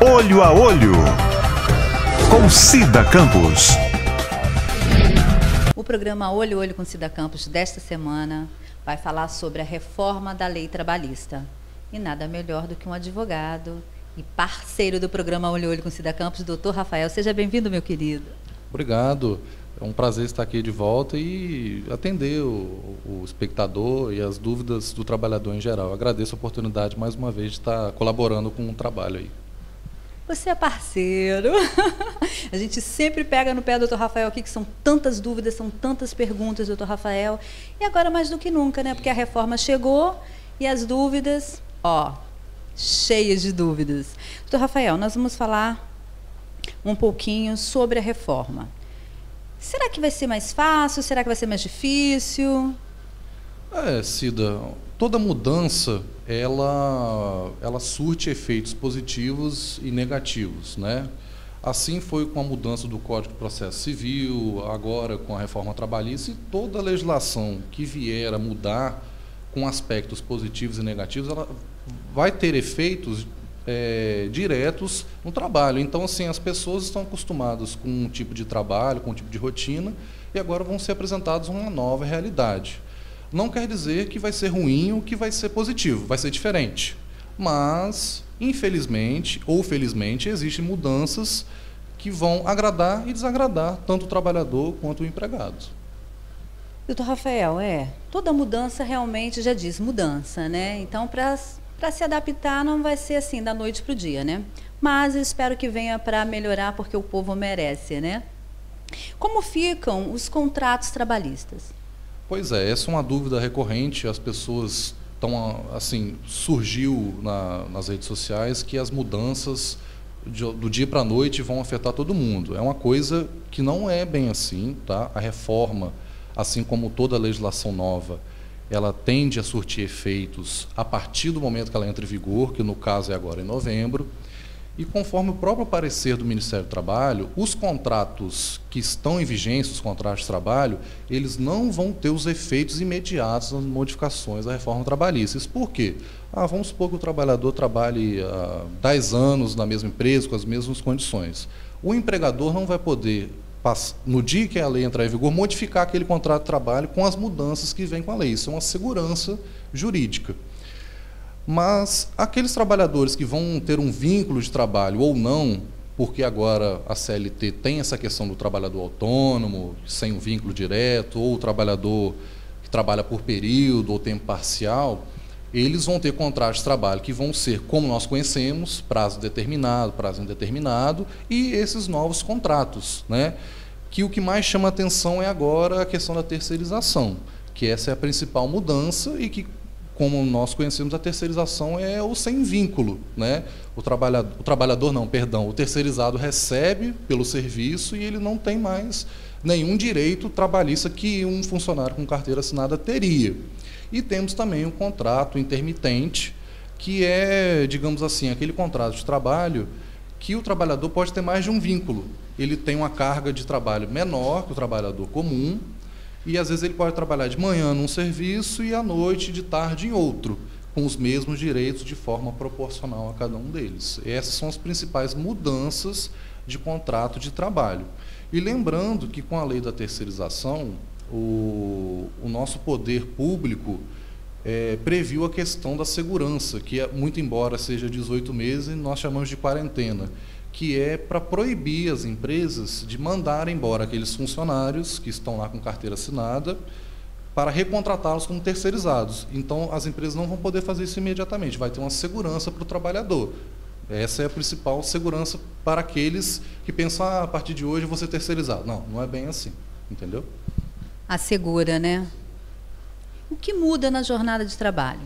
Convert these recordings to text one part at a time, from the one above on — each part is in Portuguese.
Olho a Olho, com Cida Campos. O programa Olho a Olho com Cida Campos desta semana vai falar sobre a reforma da lei trabalhista. E nada melhor do que um advogado e parceiro do programa Olho a Olho com Cida Campos, doutor Rafael. Seja bem-vindo, meu querido. Obrigado. É um prazer estar aqui de volta e atender o espectador e as dúvidas do trabalhador em geral. Agradeço a oportunidade, mais uma vez, de estar colaborando com o trabalho aí. Você é parceiro. A gente sempre pega no pé do doutor Rafael aqui, que são tantas dúvidas, são tantas perguntas, doutor Rafael. E agora mais do que nunca, né? Porque a reforma chegou e as dúvidas, cheias de dúvidas. Doutor Rafael, nós vamos falar um pouquinho sobre a reforma. Será que vai ser mais fácil? Será que vai ser mais difícil? Cida, toda mudança, ela surte efeitos positivos e negativos, né? Assim foi com a mudança do Código de Processo Civil, agora com a reforma trabalhista, e toda a legislação que vier a mudar com aspectos positivos e negativos, ela vai ter efeitos diretos no trabalho. Então, assim, as pessoas estão acostumadas com um tipo de trabalho, com um tipo de rotina, e agora vão ser apresentados uma nova realidade. Não quer dizer que vai ser ruim ou que vai ser positivo, vai ser diferente. Mas, infelizmente ou felizmente, existem mudanças que vão agradar e desagradar tanto o trabalhador quanto o empregado. Doutor Rafael, toda mudança realmente já diz mudança, né? Então, para se adaptar não vai ser assim da noite para o dia, né? Mas eu espero que venha para melhorar, porque o povo merece, né? Como ficam os contratos trabalhistas? Pois é, essa é uma dúvida recorrente. As pessoas estão, assim, surgiu nas redes sociais que as mudanças do dia para a noite vão afetar todo mundo. É uma coisa que não é bem assim, tá? A reforma, assim como toda legislação nova, ela tende a surtir efeitos a partir do momento que ela entra em vigor, que no caso é agora em novembro, e conforme o próprio parecer do Ministério do Trabalho, os contratos que estão em vigência, os contratos de trabalho, eles não vão ter os efeitos imediatos nas modificações da reforma trabalhista. Isso por quê? Vamos supor que o trabalhador trabalhe 10 anos na mesma empresa, com as mesmas condições. O empregador não vai poder, no dia que a lei entrar em vigor, modificar aquele contrato de trabalho com as mudanças que vêm com a lei. Isso é uma segurança jurídica. Mas aqueles trabalhadores que vão ter um vínculo de trabalho ou não, porque agora a CLT tem essa questão do trabalhador autônomo, sem um vínculo direto, ou o trabalhador que trabalha por período ou tempo parcial, eles vão ter contratos de trabalho que vão ser, como nós conhecemos, prazo determinado, prazo indeterminado, e esses novos contratos, né? Que o que mais chama a atenção é agora a questão da terceirização, que essa é a principal mudança e que, como nós conhecemos, a terceirização é o sem vínculo, né? O terceirizado recebe pelo serviço e ele não tem mais nenhum direito trabalhista que um funcionário com carteira assinada teria. E temos também o contrato intermitente, que é, digamos assim, aquele contrato de trabalho que o trabalhador pode ter mais de um vínculo. Ele tem uma carga de trabalho menor que o trabalhador comum, e às vezes ele pode trabalhar de manhã num serviço e à noite, de tarde, em outro, com os mesmos direitos de forma proporcional a cada um deles. Essas são as principais mudanças de contrato de trabalho. E lembrando que com a lei da terceirização, o nosso poder público previu a questão da segurança, que muito embora seja 18 meses, nós chamamos de quarentena, que é para proibir as empresas de mandar embora aqueles funcionários que estão lá com carteira assinada para recontratá-los como terceirizados. Então, as empresas não vão poder fazer isso imediatamente, vai ter uma segurança para o trabalhador. Essa é a principal segurança para aqueles que pensam, a partir de hoje eu vou ser terceirizado. Não, não é bem assim, entendeu? Assegura, né? O que muda na jornada de trabalho?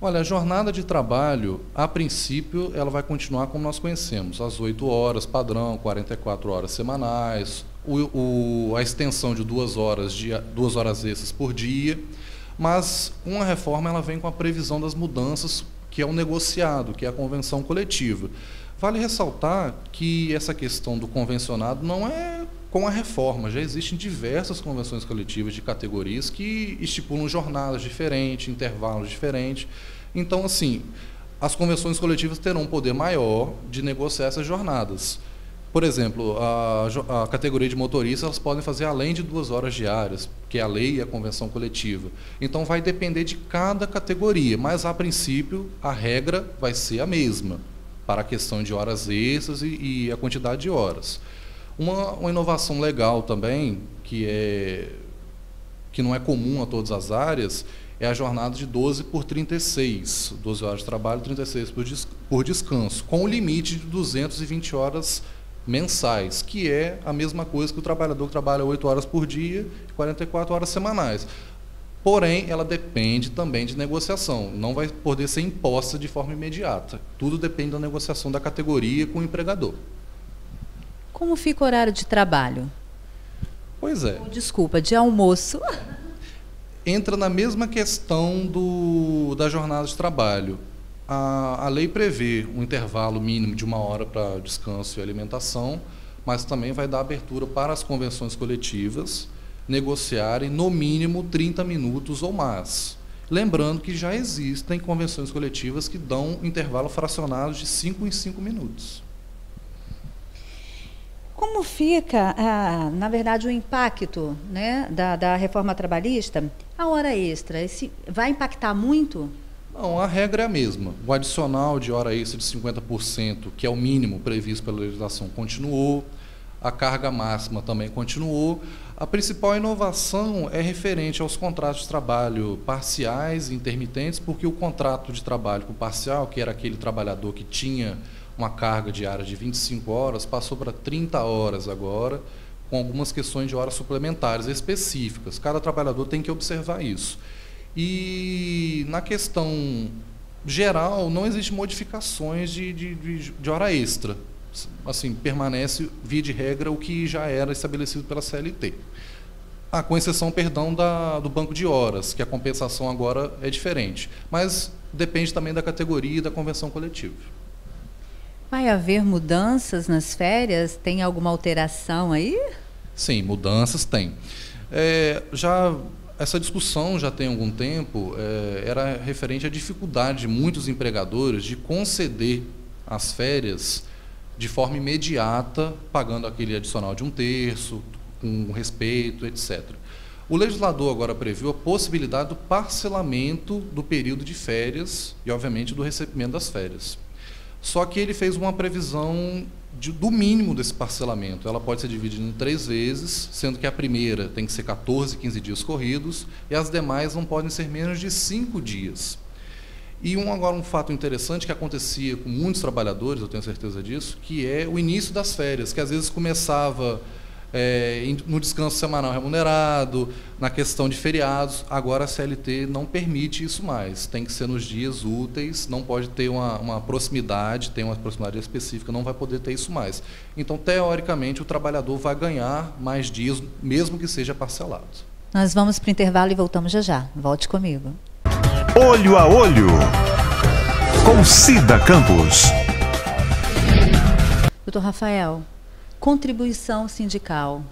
Olha, a jornada de trabalho, a princípio, ela vai continuar como nós conhecemos, às 8 horas, padrão, 44 horas semanais, a extensão de 2 horas extras por dia, mas uma reforma ela vem com a previsão das mudanças, que é o negociado, que é a convenção coletiva. Vale ressaltar que essa questão do convencionado não é com a reforma, já existem diversas convenções coletivas de categorias que estipulam jornadas diferentes, intervalos diferentes. Então, assim, as convenções coletivas terão um poder maior de negociar essas jornadas. Por exemplo, a categoria de motoristas, elas podem fazer além de 2 horas diárias, que é a lei e a convenção coletiva. Então, vai depender de cada categoria, mas, a princípio, a regra vai ser a mesma, para a questão de horas extras e a quantidade de horas. Uma inovação legal também, que não é comum a todas as áreas, é a jornada de 12 por 36, 12 horas de trabalho, 36 por descanso, com o limite de 220 horas mensais, que é a mesma coisa que o trabalhador que trabalha 8 horas por dia e 44 horas semanais. Porém, ela depende também de negociação, não vai poder ser imposta de forma imediata. Tudo depende da negociação da categoria com o empregador. Como fica o horário de trabalho? Pois é. Desculpa, de almoço. Entra na mesma questão da jornada de trabalho. A lei prevê um intervalo mínimo de 1 hora para descanso e alimentação, mas também vai dar abertura para as convenções coletivas negociarem no mínimo 30 minutos ou mais. Lembrando que já existem convenções coletivas que dão intervalo fracionado de 5 em 5 minutos. Como fica, na verdade, o impacto, né, da reforma trabalhista? A hora extra, vai impactar muito? Não, a regra é a mesma. O adicional de hora extra de 50%, que é o mínimo previsto pela legislação, continuou. A carga máxima também continuou. A principal inovação é referente aos contratos de trabalho parciais e intermitentes, porque o contrato de trabalho parcial, que era aquele trabalhador que tinha uma carga diária de 25 horas, passou para 30 horas agora, com algumas questões de horas suplementares específicas. Cada trabalhador tem que observar isso. E, na questão geral, não existe modificações de hora extra. Assim, permanece, via de regra, o que já era estabelecido pela CLT. Com exceção, perdão, do banco de horas, que a compensação agora é diferente. Mas depende também da categoria e da convenção coletiva. Vai haver mudanças nas férias? Tem alguma alteração aí? Sim, mudanças tem. Essa discussão já tem algum tempo, era referente à dificuldade de muitos empregadores de conceder as férias de forma imediata, pagando aquele adicional de 1/3, com respeito, etc. O legislador agora previu a possibilidade do parcelamento do período de férias e, obviamente, do recebimento das férias. Só que ele fez uma previsão do mínimo desse parcelamento. Ela pode ser dividida em 3 vezes, sendo que a primeira tem que ser 14, 15 dias corridos, e as demais não podem ser menos de 5 dias. E agora um fato interessante que acontecia com muitos trabalhadores, eu tenho certeza disso, que é o início das férias, que às vezes começava no descanso semanal remunerado, na questão de feriados. Agora a CLT não permite isso mais, tem que ser nos dias úteis, não pode ter uma proximidade, tem uma proximidade específica, não vai poder ter isso mais. Então, teoricamente, o trabalhador vai ganhar mais dias, mesmo que seja parcelado. Nós vamos para o intervalo e voltamos já já. Volte comigo. Olho a Olho, com Cida Campos. Doutor Rafael, contribuição sindical,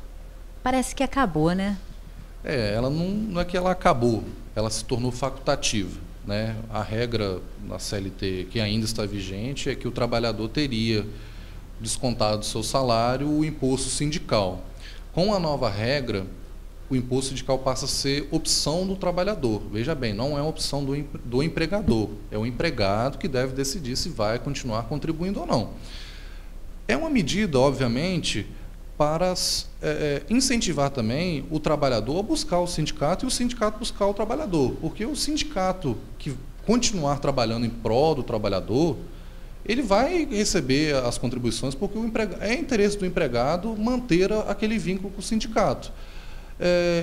parece que acabou, né? Ela não é que ela acabou, ela se tornou facultativa, né? A regra na CLT que ainda está vigente é que o trabalhador teria descontado do seu salário o imposto sindical. Com a nova regra, o imposto sindical passa a ser opção do trabalhador. Veja bem, não é uma opção do empregador, é o empregado que deve decidir se vai continuar contribuindo ou não. É uma medida, obviamente, para incentivar também o trabalhador a buscar o sindicato e o sindicato buscar o trabalhador, porque o sindicato que continuar trabalhando em prol do trabalhador, ele vai receber as contribuições, porque é interesse do empregado manter aquele vínculo com o sindicato.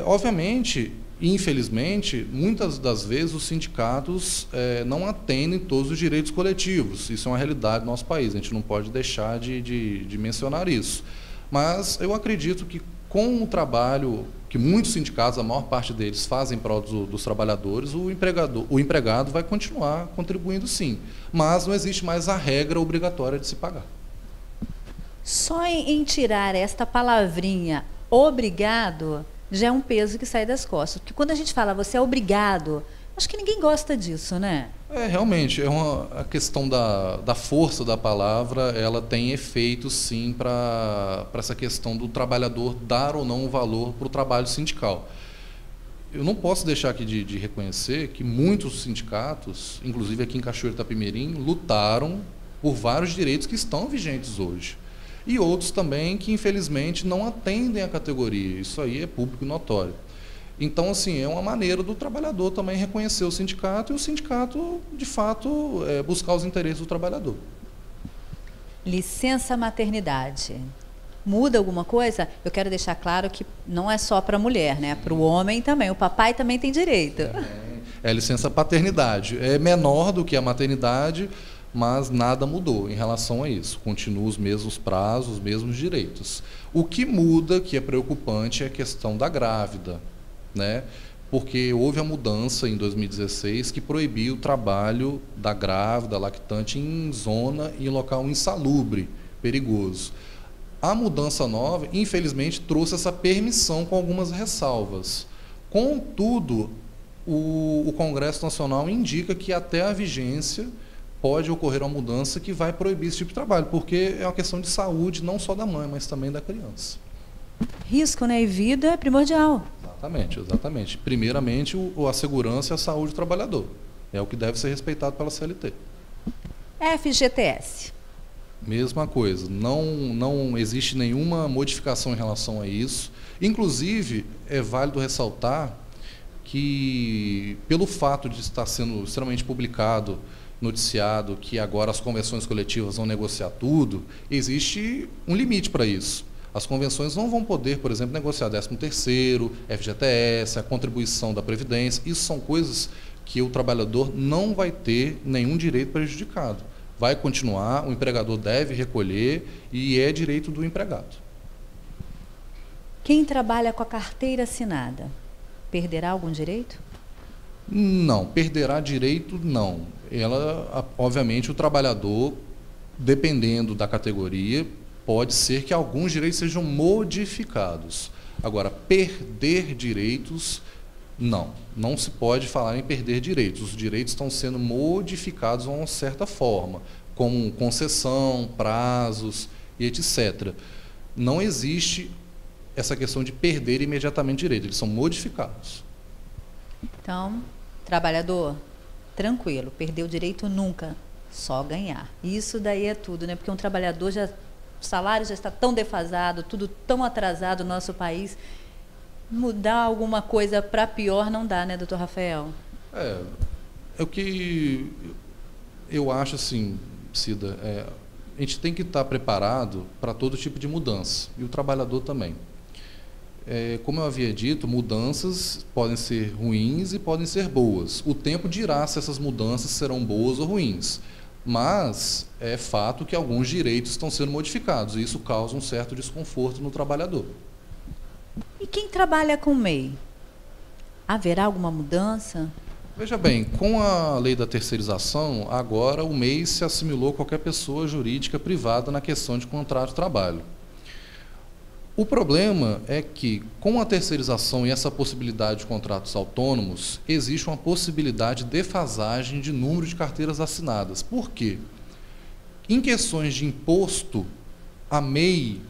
Obviamente, infelizmente, muitas das vezes os sindicatos não atendem todos os direitos coletivos. Isso é uma realidade do nosso país, a gente não pode deixar de mencionar isso. Mas eu acredito que com o trabalho que muitos sindicatos, a maior parte deles, fazem em prol dos trabalhadores, o empregado vai continuar contribuindo sim. Mas não existe mais a regra obrigatória de se pagar. Só em tirar esta palavrinha, obrigado, já é um peso que sai das costas. Porque quando a gente fala você é obrigado, acho que ninguém gosta disso, né? Realmente, a questão da força da palavra, ela tem efeito, sim, para essa questão do trabalhador dar ou não o valor para o trabalho sindical. Eu não posso deixar aqui de reconhecer que muitos sindicatos, inclusive aqui em Cachoeiro Itapemirim, lutaram por vários direitos que estão vigentes hoje. E outros também que, infelizmente, não atendem à categoria. Isso aí é público e notório. Então, assim, é uma maneira do trabalhador também reconhecer o sindicato e o sindicato, de fato, buscar os interesses do trabalhador. Licença maternidade. Muda alguma coisa? Eu quero deixar claro que não é só para a mulher, né? Para o homem também. O papai também tem direito. É licença paternidade. É menor do que a maternidade, mas nada mudou em relação a isso. Continuam os mesmos prazos, os mesmos direitos. O que muda, que é preocupante, é a questão da grávida, né? Porque houve a mudança em 2016 que proibiu o trabalho da grávida, lactante, em zona e em local insalubre, perigoso. A mudança nova, infelizmente, trouxe essa permissão com algumas ressalvas. Contudo, o Congresso Nacional indica que até a vigência pode ocorrer uma mudança que vai proibir esse tipo de trabalho, porque é uma questão de saúde não só da mãe, mas também da criança. Risco, né? E vida é primordial. Exatamente, exatamente. Primeiramente, a segurança e a saúde do trabalhador. É o que deve ser respeitado pela CLT. FGTS. Mesma coisa, não existe nenhuma modificação em relação a isso. Inclusive, é válido ressaltar que, pelo fato de estar sendo extremamente publicado, noticiado, que agora as convenções coletivas vão negociar tudo, existe um limite para isso. As convenções não vão poder, por exemplo, negociar 13º, FGTS, a contribuição da Previdência. Isso são coisas que o trabalhador não vai ter nenhum direito prejudicado. Vai continuar, o empregador deve recolher e é direito do empregado. Quem trabalha com a carteira assinada, perderá algum direito? Não, perderá direito não. Obviamente, o trabalhador, dependendo da categoria, pode ser que alguns direitos sejam modificados. Agora, perder direitos, não se pode falar em perder direitos. Os direitos estão sendo modificados de uma certa forma, como concessão, prazos e etc. Não existe essa questão de perder imediatamente direitos, eles são modificados. Então, trabalhador, tranquilo, perder o direito nunca, só ganhar. Isso daí é tudo, né? Porque um trabalhador o salário já está tão defasado, tudo tão atrasado no nosso país. Mudar alguma coisa para pior não dá, né, doutor Rafael? É o que eu acho assim, Cida, a gente tem que estar preparado para todo tipo de mudança, e o trabalhador também. Como eu havia dito, mudanças podem ser ruins e podem ser boas. O tempo dirá se essas mudanças serão boas ou ruins. Mas é fato que alguns direitos estão sendo modificados, e isso causa um certo desconforto no trabalhador. E quem trabalha com MEI? Haverá alguma mudança? Veja bem, com a lei da terceirização, agora o MEI se assimilou a qualquer pessoa jurídica privada na questão de contrato de trabalho. O problema é que, com a terceirização e essa possibilidade de contratos autônomos, existe uma possibilidade de defasagem de número de carteiras assinadas. Por quê? Em questões de imposto, o MEI,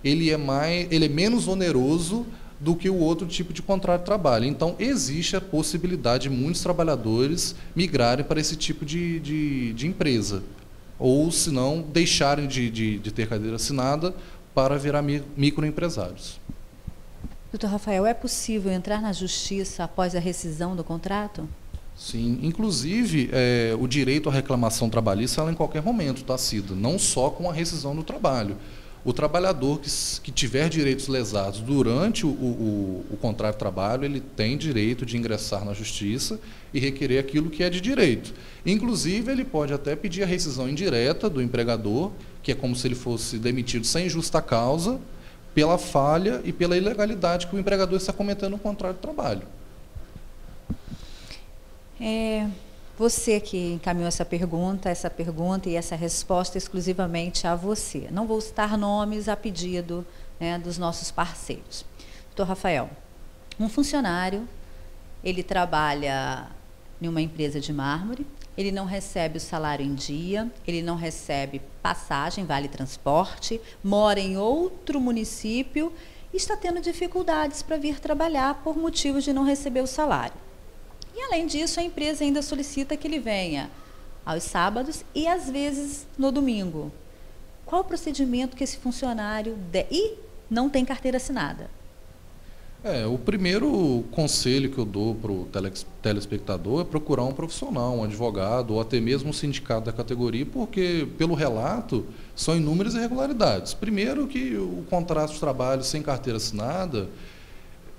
ele é menos oneroso do que o outro tipo de contrato de trabalho. Então, existe a possibilidade de muitos trabalhadores migrarem para esse tipo de empresa. Ou, se não, deixarem de ter carteira assinada para virar microempresários. Doutor Rafael, é possível entrar na justiça após a rescisão do contrato? Sim, inclusive o direito à reclamação trabalhista ela em qualquer momento, tá, Cida? Não só com a rescisão do trabalho. O trabalhador que tiver direitos lesados durante o contrato de trabalho, ele tem direito de ingressar na justiça e requerer aquilo que é de direito. Inclusive, ele pode até pedir a rescisão indireta do empregador, que é como se ele fosse demitido sem justa causa, pela falha e pela ilegalidade que o empregador está cometendo no contrato de trabalho. Você que encaminhou essa pergunta e essa resposta exclusivamente a você. Não vou citar nomes a pedido, né, dos nossos parceiros. Doutor Rafael, um funcionário, ele trabalha em uma empresa de mármore, ele não recebe o salário em dia, ele não recebe passagem, vale transporte, mora em outro município e está tendo dificuldades para vir trabalhar por motivos de não receber o salário. E, além disso, a empresa ainda solicita que ele venha aos sábados e, às vezes, no domingo. Qual o procedimento que esse funcionário... E não tem carteira assinada. O primeiro conselho que eu dou para o telespectador é procurar um profissional, um advogado ou até mesmo um sindicato da categoria, porque, pelo relato, são inúmeras irregularidades. Primeiro que o contrato de trabalho sem carteira assinada,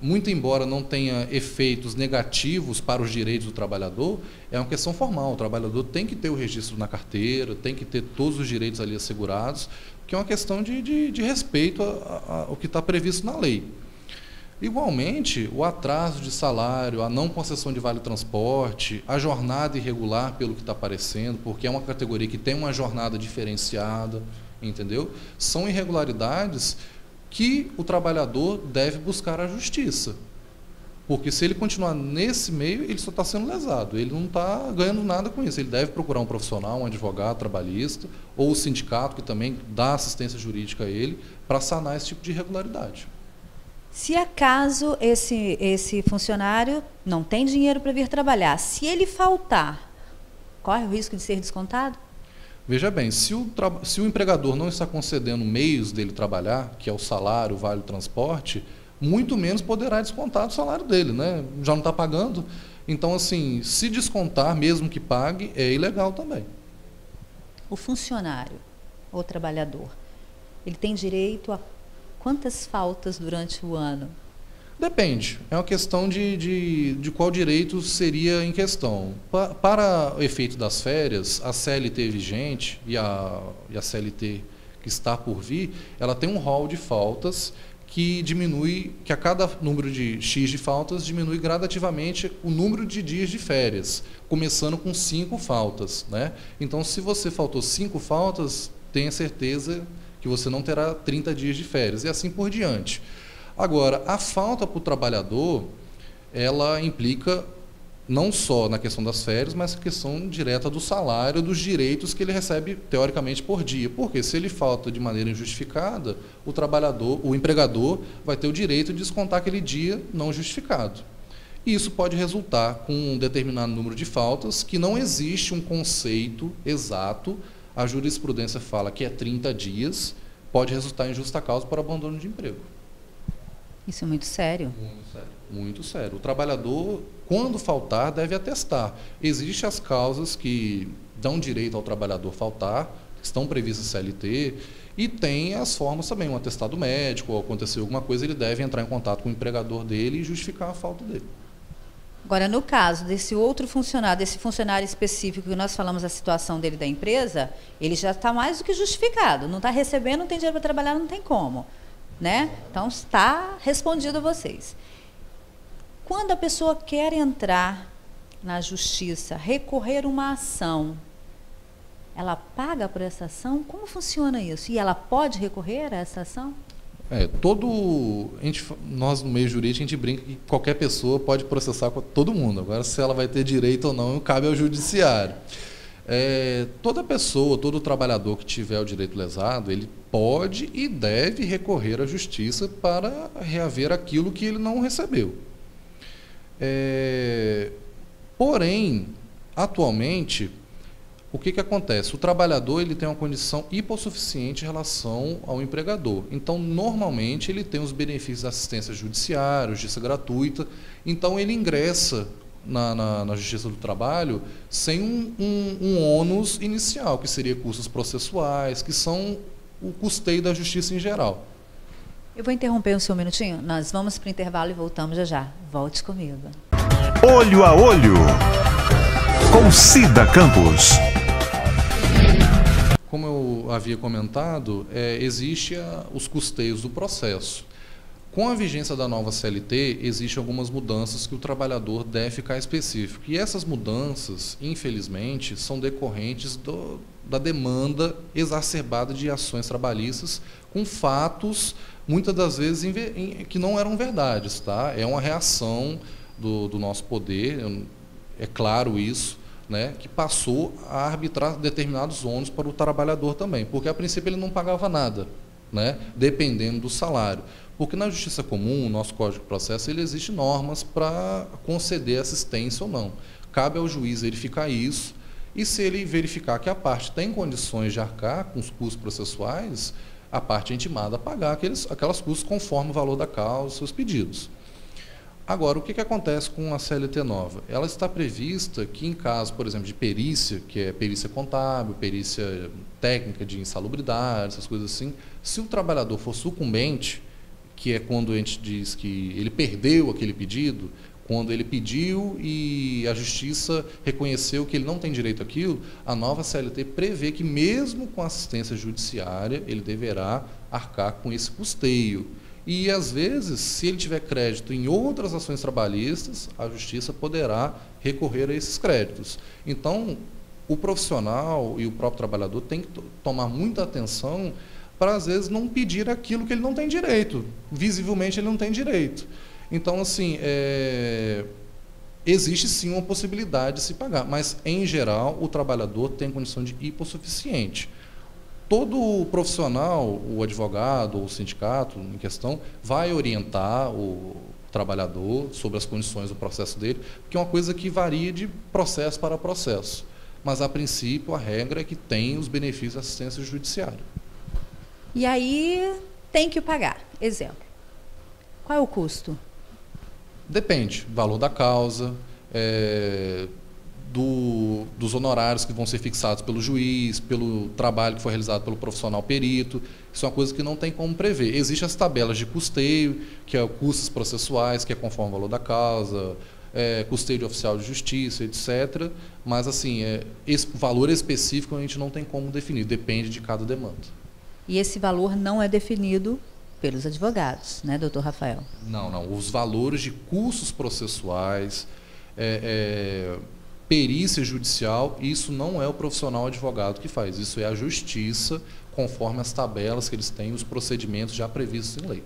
muito embora não tenha efeitos negativos para os direitos do trabalhador, é uma questão formal. O trabalhador tem que ter o registro na carteira, tem que ter todos os direitos ali assegurados, que é uma questão de respeito ao que está previsto na lei. Igualmente, o atraso de salário, a não concessão de vale-transporte, a jornada irregular, pelo que está aparecendo, porque é uma categoria que tem uma jornada diferenciada, entendeu? São irregularidades que o trabalhador deve buscar a justiça. Porque se ele continuar nesse meio, ele só está sendo lesado, ele não está ganhando nada com isso. Ele deve procurar um profissional, um advogado trabalhista, ou o sindicato, que também dá assistência jurídica a ele, para sanar esse tipo de irregularidade. Se acaso esse funcionário não tem dinheiro para vir trabalhar, se ele faltar, corre o risco de ser descontado? Veja bem, se o empregador não está concedendo meios dele trabalhar, que é o salário, o vale-transporte, muito menos poderá descontar do salário dele, né? Já não está pagando. Então, assim, se descontar, mesmo que pague, é ilegal também. O funcionário, ou trabalhador, ele tem direito a quantas faltas durante o ano? Depende. É uma questão de qual direito seria em questão. Para o efeito das férias, a CLT vigente e a CLT que está por vir, ela tem um rol de faltas que diminui, que a cada número de X de faltas diminui gradativamente o número de dias de férias, começando com 5 faltas, né? Então, se você faltou 5 faltas, tenha certeza que você não terá 30 dias de férias, e assim por diante. Agora, a falta para o trabalhador, ela implica não só na questão das férias, mas na questão direta do salário, dos direitos que ele recebe, teoricamente, por dia. Porque se ele falta de maneira injustificada, o empregador vai ter o direito de descontar aquele dia não justificado. E isso pode resultar com um determinado número de faltas, que não existe um conceito exato. A jurisprudência fala que é 30 dias, pode resultar em justa causa para abandono de emprego. Isso é muito sério. Muito sério. Muito sério. O trabalhador, quando faltar, deve atestar. Existem as causas que dão direito ao trabalhador faltar, que estão previstas em CLT, e tem as formas também, um atestado médico, ou aconteceu alguma coisa, ele deve entrar em contato com o empregador dele e justificar a falta dele. Agora, no caso desse outro funcionário, desse funcionário específico que nós falamos a situação dele da empresa, ele já está mais do que justificado. Não está recebendo, não tem dinheiro para trabalhar, não tem como, né? Então, está respondido a vocês. Quando a pessoa quer entrar na justiça, recorrer a uma ação, ela paga por essa ação? Como funciona isso? E ela pode recorrer a essa ação? Nós no meio jurídico a gente brinca que qualquer pessoa pode processar todo mundo. Agora, se ela vai ter direito ou não, cabe ao judiciário. Toda pessoa, todo trabalhador que tiver o direito lesado, ele pode e deve recorrer à justiça para reaver aquilo que ele não recebeu. Porém, atualmente, o que acontece? O trabalhador ele tem uma condição hipossuficiente em relação ao empregador. Então, normalmente, ele tem os benefícios da assistência judiciária, justiça gratuita. Então, ele ingressa na Justiça do Trabalho sem um ônus inicial, que seria custos processuais, que são o custeio da justiça em geral. Eu vou interromper um minutinho. Nós vamos para o intervalo e voltamos já já. Volte comigo. Olho a Olho, com Cida Campos. Como eu havia comentado, existe os custeios do processo. Com a vigência da nova CLT, existem algumas mudanças que o trabalhador deve ficar específico. E essas mudanças, infelizmente, são decorrentes da demanda exacerbada de ações trabalhistas com fatos, muitas das vezes, que não eram verdades. Tá? É uma reação do nosso poder. é claro isso, né, que passou a arbitrar determinados ônus para o trabalhador também, porque a princípio ele não pagava nada, né, dependendo do salário. Porque na justiça comum, o nosso Código de Processo, ele existe normas para conceder assistência ou não. Cabe ao juiz verificar isso, e se ele verificar que a parte tem condições de arcar com os custos processuais, a parte é intimada a pagar aquelas custos conforme o valor da causa, seus pedidos. Agora, o que acontece com a CLT nova? Ela está prevista que em caso, por exemplo, de perícia, que é perícia contábil, perícia técnica de insalubridade, essas coisas assim, se o trabalhador for sucumbente, que é quando a gente diz que ele perdeu aquele pedido, quando ele pediu e a justiça reconheceu que ele não tem direito àquilo, a nova CLT prevê que mesmo com assistência judiciária, ele deverá arcar com esse custeio. E, às vezes, se ele tiver crédito em outras ações trabalhistas, a justiça poderá recorrer a esses créditos. Então, o profissional e o próprio trabalhador têm que tomar muita atenção para, às vezes, não pedir aquilo que ele não tem direito. Visivelmente, ele não tem direito. Então, assim, existe sim uma possibilidade de se pagar, mas, em geral, o trabalhador tem condição de hipossuficiente. Todo profissional, o advogado ou o sindicato em questão, vai orientar o trabalhador sobre as condições do processo dele, que é uma coisa que varia de processo para processo. Mas, a princípio, a regra é que tem os benefícios da assistência judiciária. E aí tem que pagar. Exemplo. Qual é o custo? Depende. Valor da causa, dos honorários que vão ser fixados pelo juiz, pelo trabalho que foi realizado pelo profissional perito. Isso é uma coisa que não tem como prever. Existem as tabelas de custeio, que é custos processuais, que é conforme o valor da causa, custeio de oficial de justiça, etc. Mas, assim, esse valor específico a gente não tem como definir, depende de cada demanda. E esse valor não é definido pelos advogados, né, doutor Rafael? Não. Os valores de custos processuais, perícia judicial, isso não é o profissional advogado que faz, isso é a justiça, conforme as tabelas que eles têm, os procedimentos já previstos em lei.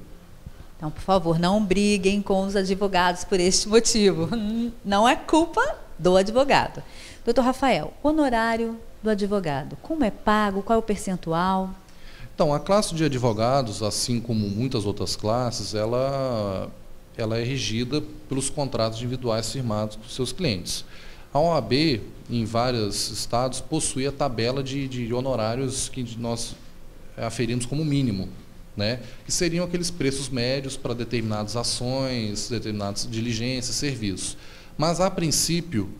Então, por favor, não briguem com os advogados por este motivo. Não é culpa do advogado. Doutor Rafael, honorário do advogado, como é pago, qual é o percentual? Então, a classe de advogados, assim como muitas outras classes, ela é regida pelos contratos individuais firmados com seus clientes. A OAB, em vários estados, possui a tabela de honorários que nós aferimos como mínimo, né? Que seriam aqueles preços médios para determinadas ações, determinadas diligências, serviços. Mas, a princípio,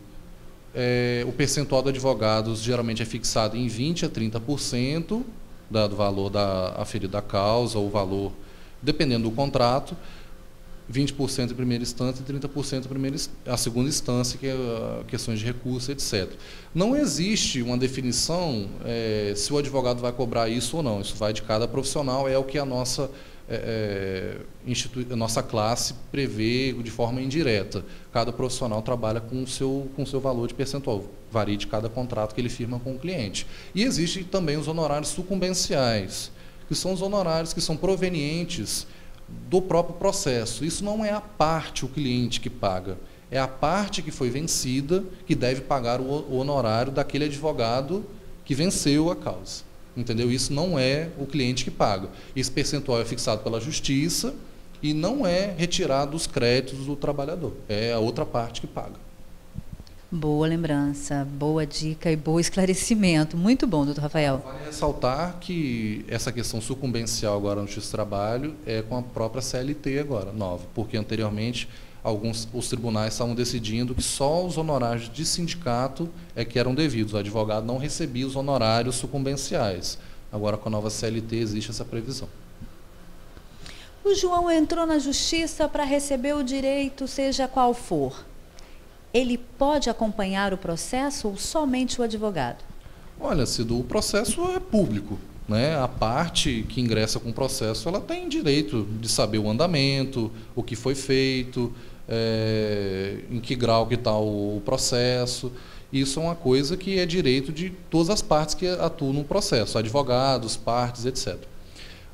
o percentual de advogados geralmente é fixado em 20% a 30% do valor aferido à causa, ou valor, dependendo do contrato, 20% em primeira instância e 30% a segunda instância, que é questões de recurso, etc. Não existe uma definição se o advogado vai cobrar isso ou não. Isso vai de cada profissional, é o que a nossa classe prevê de forma indireta. Cada profissional trabalha com o seu valor de percentual, varia de cada contrato que ele firma com o cliente. E existem também os honorários sucumbenciais, que são os honorários que são provenientes do próprio processo. Isso não é a parte, o cliente que paga, é a parte que foi vencida que deve pagar o honorário daquele advogado que venceu a causa. Entendeu? Isso não é o cliente que paga. Esse percentual é fixado pela justiça e não é retirado dos créditos do trabalhador. É a outra parte que paga. Boa lembrança, boa dica e bom esclarecimento. Muito bom, doutor Rafael. Vale ressaltar que essa questão sucumbencial agora no Justiça do Trabalho é com a própria CLT agora, nova, porque anteriormente os tribunais estavam decidindo que só os honorários de sindicato que eram devidos. O advogado não recebia os honorários sucumbenciais. Agora, com a nova CLT, existe essa previsão. O João entrou na justiça para receber o direito, seja qual for. Ele pode acompanhar o processo ou somente o advogado? Olha, Cido, o processo é público, né? A parte que ingressa com o processo, ela tem direito de saber o andamento, o que foi feito, em que grau que está o processo. Isso é uma coisa que é direito de todas as partes que atuam no processo, advogados, partes, etc.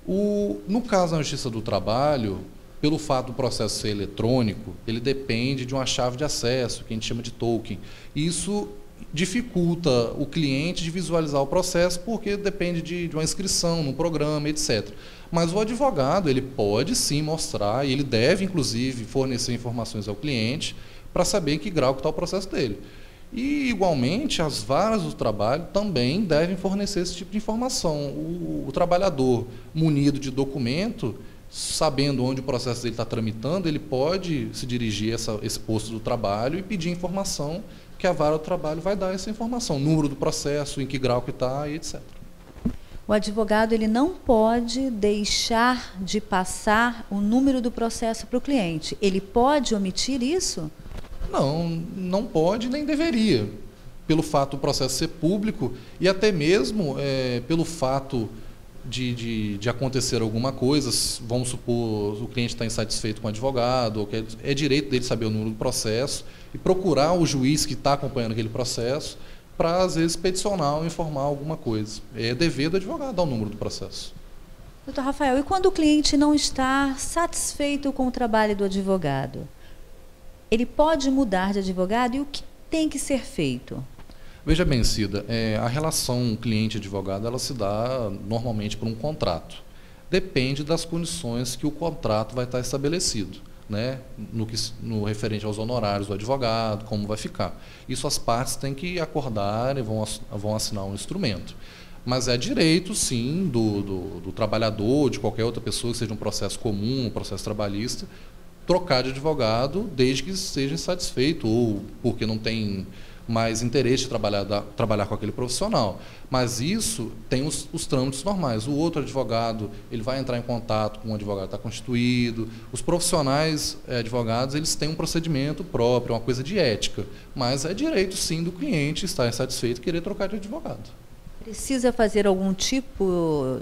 No caso da Justiça do Trabalho, pelo fato do processo ser eletrônico, ele depende de uma chave de acesso, que a gente chama de token. Isso dificulta o cliente de visualizar o processo, porque depende de uma inscrição no programa, etc. Mas o advogado, ele pode sim mostrar, e ele deve, inclusive, fornecer informações ao cliente para saber em que grau está o processo dele. E, igualmente, as varas do trabalho também devem fornecer esse tipo de informação. O trabalhador munido de documento, sabendo onde o processo dele está tramitando, ele pode se dirigir a esse posto do trabalho e pedir informação, que a vara do trabalho vai dar essa informação, número do processo, em que grau que está, e etc. O advogado ele não pode deixar de passar o número do processo para o cliente. Ele pode omitir isso? Não pode nem deveria, pelo fato do processo ser público e até mesmo pelo fato de acontecer alguma coisa, vamos supor, o cliente está insatisfeito com o advogado, ou é direito dele saber o número do processo e procurar o juiz que está acompanhando aquele processo para, às vezes, peticionar ou informar alguma coisa. É dever do advogado dar o número do processo. Doutor Rafael, e quando o cliente não está satisfeito com o trabalho do advogado? Ele pode mudar de advogado e o que tem que ser feito? Veja bem, Cida, a relação cliente-advogado ela se dá normalmente por um contrato. Depende das condições que o contrato vai estar estabelecido, né? No referente aos honorários do advogado, como vai ficar. Isso as partes têm que acordar e vão assinar um instrumento. Mas é direito, sim, do trabalhador, de qualquer outra pessoa, que seja um processo comum, um processo trabalhista, trocar de advogado desde que esteja insatisfeito ou porque não tem mais interesse de trabalhar com aquele profissional. Mas isso tem os trâmites normais. O outro advogado, ele vai entrar em contato com o advogado que está constituído. Os profissionais advogados, eles têm um procedimento próprio, uma coisa de ética. Mas é direito, sim, do cliente estar insatisfeito e querer trocar de advogado. Precisa fazer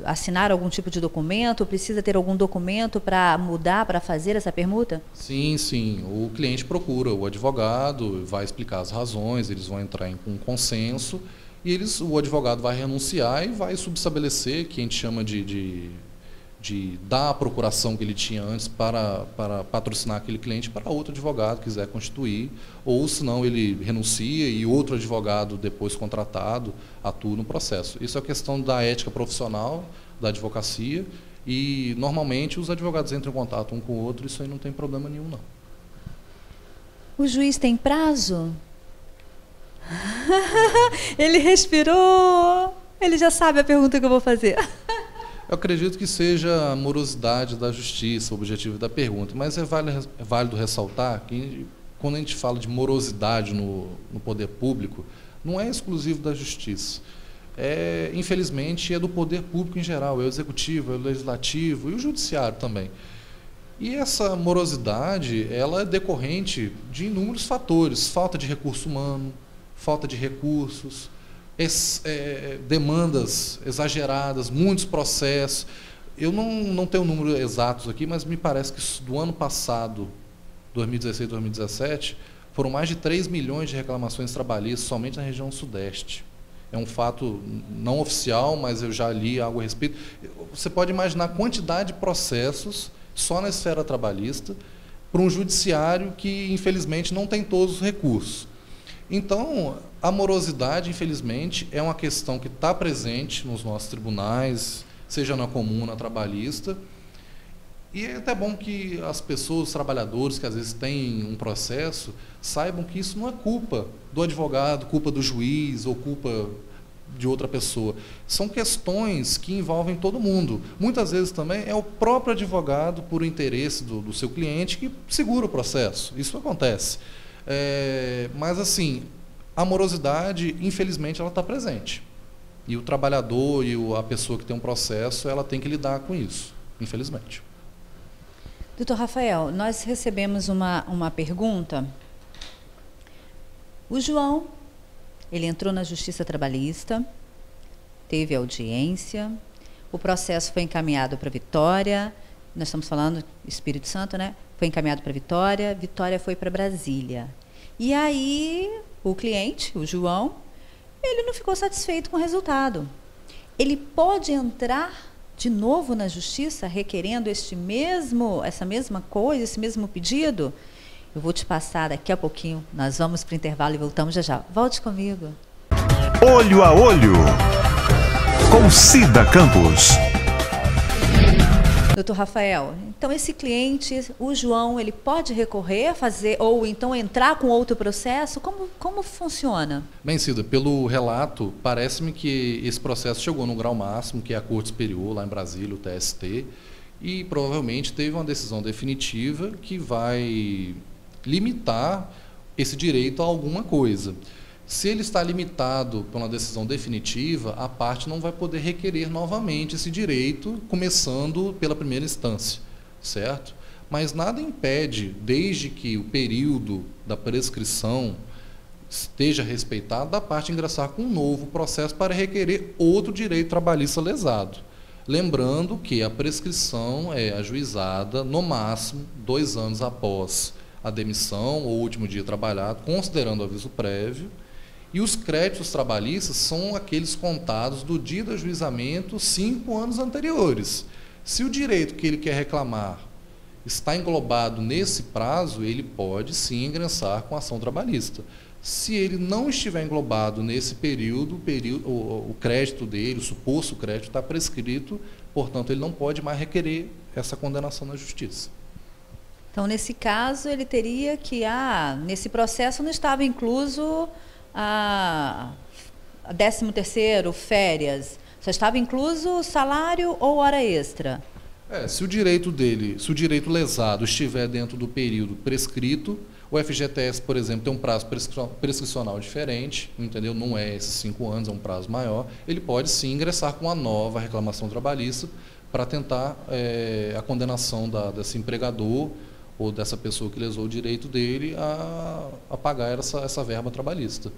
assinar algum tipo de documento? Precisa ter algum documento para mudar, para fazer essa permuta? Sim, sim. O cliente procura o advogado, vai explicar as razões, eles vão entrar em um consenso e o advogado vai renunciar e vai subestabelecer, que a gente chama de dar a procuração que ele tinha antes para patrocinar aquele cliente para outro advogado que quiser constituir, ou senão ele renuncia e outro advogado depois contratado atua no processo. Isso é questão da ética profissional, da advocacia, e normalmente os advogados entram em contato um com o outro, isso aí não tem problema nenhum, não. O juiz tem prazo? Ele respirou, ele já sabe a pergunta que eu vou fazer. Eu acredito que seja a morosidade da justiça, o objetivo da pergunta, mas é válido ressaltar que quando a gente fala de morosidade no poder público, não é exclusivo da justiça. Infelizmente, é do poder público em geral, é o executivo, é o legislativo e o judiciário também. E essa morosidade, ela é decorrente de inúmeros fatores, falta de recurso humano, falta de recursos, demandas exageradas, muitos processos. Eu não tenho números exatos aqui, mas me parece que do ano passado, 2016, 2017, foram mais de 3 milhões de reclamações trabalhistas somente na região sudeste. É um fato não oficial, mas eu já li algo a respeito. Você pode imaginar a quantidade de processos só na esfera trabalhista para um judiciário que, infelizmente, não tem todos os recursos. Então, a morosidade, infelizmente, é uma questão que está presente nos nossos tribunais, seja na comum, na trabalhista, e é até bom que as pessoas, os trabalhadores que às vezes têm um processo, saibam que isso não é culpa do advogado, culpa do juiz ou culpa de outra pessoa. São questões que envolvem todo mundo. Muitas vezes também é o próprio advogado, por interesse do seu cliente, que segura o processo. Isso acontece. Mas, assim, a morosidade, infelizmente, ela está presente. E o trabalhador e a pessoa que tem um processo, ela tem que lidar com isso, infelizmente. Doutor Rafael, nós recebemos uma pergunta. O João, ele entrou na Justiça Trabalhista, teve audiência, o processo foi encaminhado para Vitória, nós estamos falando Espírito Santo, né? Foi encaminhado para Vitória, Vitória foi para Brasília. E aí, o cliente, o João, ele não ficou satisfeito com o resultado. Ele pode entrar de novo na justiça, requerendo essa mesma coisa, esse mesmo pedido? Eu vou te passar daqui a pouquinho. Nós vamos para o intervalo e voltamos já já. Volte comigo. Olho a Olho, com Cida Campos. Doutor Rafael, então esse cliente, o João, ele pode recorrer, fazer, ou então entrar com outro processo? Como funciona? Bem, Cida, pelo relato, parece-me que esse processo chegou no grau máximo, que é a Corte Superior, lá em Brasília, o TST, e provavelmente teve uma decisão definitiva que vai limitar esse direito a alguma coisa. Se ele está limitado por uma decisão definitiva, a parte não vai poder requerer novamente esse direito, começando pela primeira instância, certo? Mas nada impede, desde que o período da prescrição esteja respeitado, da parte ingressar com um novo processo para requerer outro direito trabalhista lesado. Lembrando que a prescrição é ajuizada, no máximo, 2 anos após a demissão ou último dia trabalhado, considerando o aviso prévio. E os créditos trabalhistas são aqueles contados do dia do ajuizamento 5 anos anteriores. Se o direito que ele quer reclamar está englobado nesse prazo, ele pode sim ingressar com ação trabalhista. Se ele não estiver englobado nesse período, o crédito dele, o suposto crédito, está prescrito, portanto, ele não pode mais requerer essa condenação na justiça. Então, nesse caso, ele teria que, nesse processo não estava incluso a 13º, férias, só estava incluso salário ou hora extra? Se o direito lesado estiver dentro do período prescrito, o FGTS, por exemplo, tem um prazo prescricional diferente, entendeu? Não é esses 5 anos, é um prazo maior. Ele pode sim ingressar com uma nova reclamação trabalhista para tentar a condenação desse empregador ou dessa pessoa que lesou o direito dele a pagar essa verba trabalhista.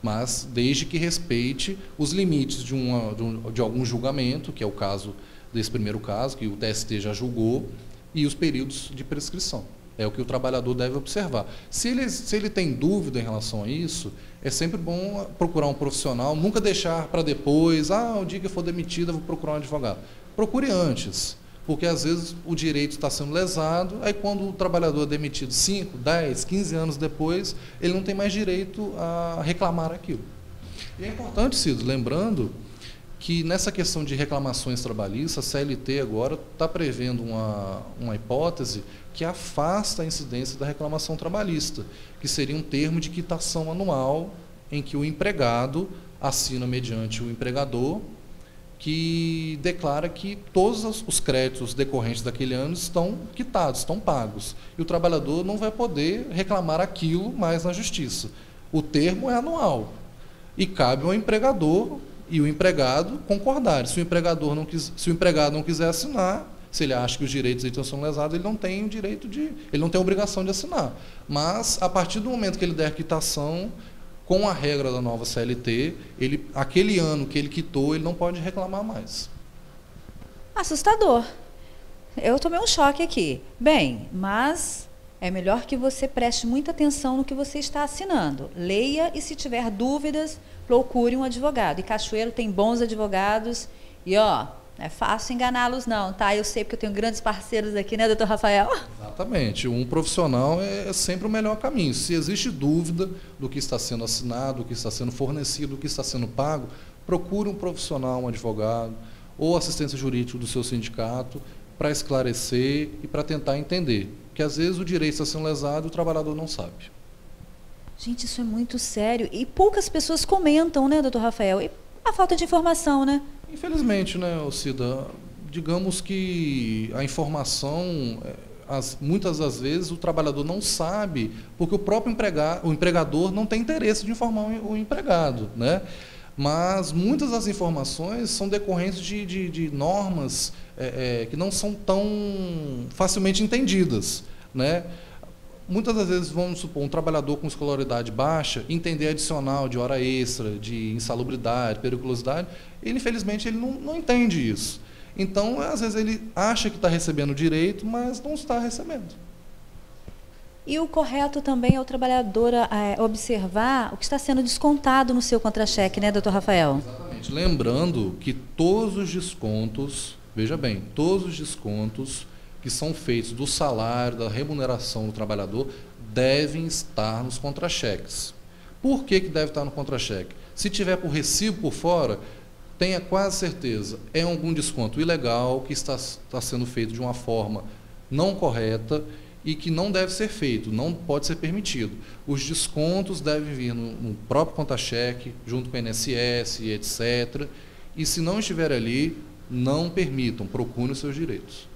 Mas desde que respeite os limites de algum julgamento, que é o caso desse primeiro caso, que o TST já julgou, e os períodos de prescrição. É o que o trabalhador deve observar. Se ele tem dúvida em relação a isso, é sempre bom procurar um profissional, nunca deixar para depois, o dia que eu for demitido eu vou procurar um advogado. Procure antes, porque às vezes o direito está sendo lesado, aí quando o trabalhador é demitido 5, 10, 15 anos depois, ele não tem mais direito a reclamar aquilo. E é importante, Cido, lembrando que nessa questão de reclamações trabalhistas, a CLT agora está prevendo uma hipótese que afasta a incidência da reclamação trabalhista, que seria um termo de quitação anual em que o empregado assina mediante o empregador, que declara que todos os créditos decorrentes daquele ano estão quitados, estão pagos. E o trabalhador não vai poder reclamar aquilo mais na justiça. O termo é anual. E cabe ao empregador e o empregado concordarem. Se o empregado não quiser assinar, se ele acha que os direitos então são lesados, ele não tem ele não tem obrigação de assinar. Mas, a partir do momento que ele der a quitação, com a regra da nova CLT, aquele ano que ele quitou, ele não pode reclamar mais. Assustador. Eu tomei um choque aqui. Bem, mas é melhor que você preste muita atenção no que você está assinando. Leia e, se tiver dúvidas, procure um advogado. E Cachoeiro tem bons advogados e, não é fácil enganá-los não, tá? Eu sei porque eu tenho grandes parceiros aqui, né, doutor Rafael? Exatamente. Um profissional é sempre o melhor caminho. Se existe dúvida do que está sendo assinado, do que está sendo fornecido, do que está sendo pago, procure um profissional, um advogado ou assistência jurídica do seu sindicato para esclarecer e para tentar entender. Porque às vezes o direito está sendo lesado e o trabalhador não sabe. Gente, isso é muito sério. E poucas pessoas comentam, né, doutor Rafael? E a falta de informação, né? Infelizmente, né, Cida, digamos que a informação, muitas das vezes o trabalhador não sabe, porque o próprio empregador não tem interesse de informar o empregado, né? Mas muitas das informações são decorrentes de normas que não são tão facilmente entendidas, né? Muitas das vezes, vamos supor, um trabalhador com escolaridade baixa, entender adicional de hora extra, de insalubridade, periculosidade, ele, infelizmente, ele não entende isso. Então, às vezes, ele acha que está recebendo direito, mas não está recebendo. E o correto também é o trabalhador observar o que está sendo descontado no seu contra-cheque, né, doutor Rafael? Exatamente. Lembrando que todos os descontos Veja bem, todos os descontos que são feitos do salário, da remuneração do trabalhador, devem estar nos contra-cheques. Por que deve estar no contra-cheque? Se tiver por recibo por fora, tenha quase certeza, é algum desconto ilegal que está sendo feito de uma forma não correta e que não deve ser feito, não pode ser permitido. Os descontos devem vir no próprio contra-cheque, junto com o INSS, etc. E se não estiver ali, não permitam, procurem os seus direitos.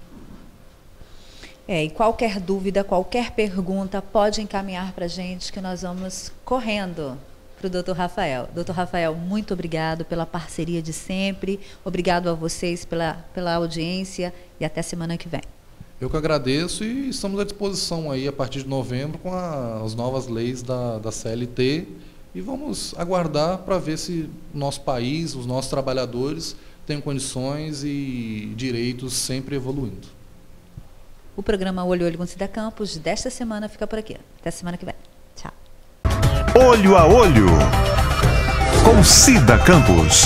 E qualquer dúvida, qualquer pergunta, pode encaminhar para a gente que nós vamos correndo para o Dr. Rafael. Dr. Rafael, muito obrigado pela parceria de sempre, obrigado a vocês pela audiência e até semana que vem. Eu que agradeço e estamos à disposição aí a partir de novembro com as novas leis da CLT e vamos aguardar para ver se o nosso país, os nossos trabalhadores têm condições e direitos sempre evoluindo. O programa Olho a Olho com Cida Campos desta semana fica por aqui. Até semana que vem. Tchau. Olho a Olho com Cida Campos.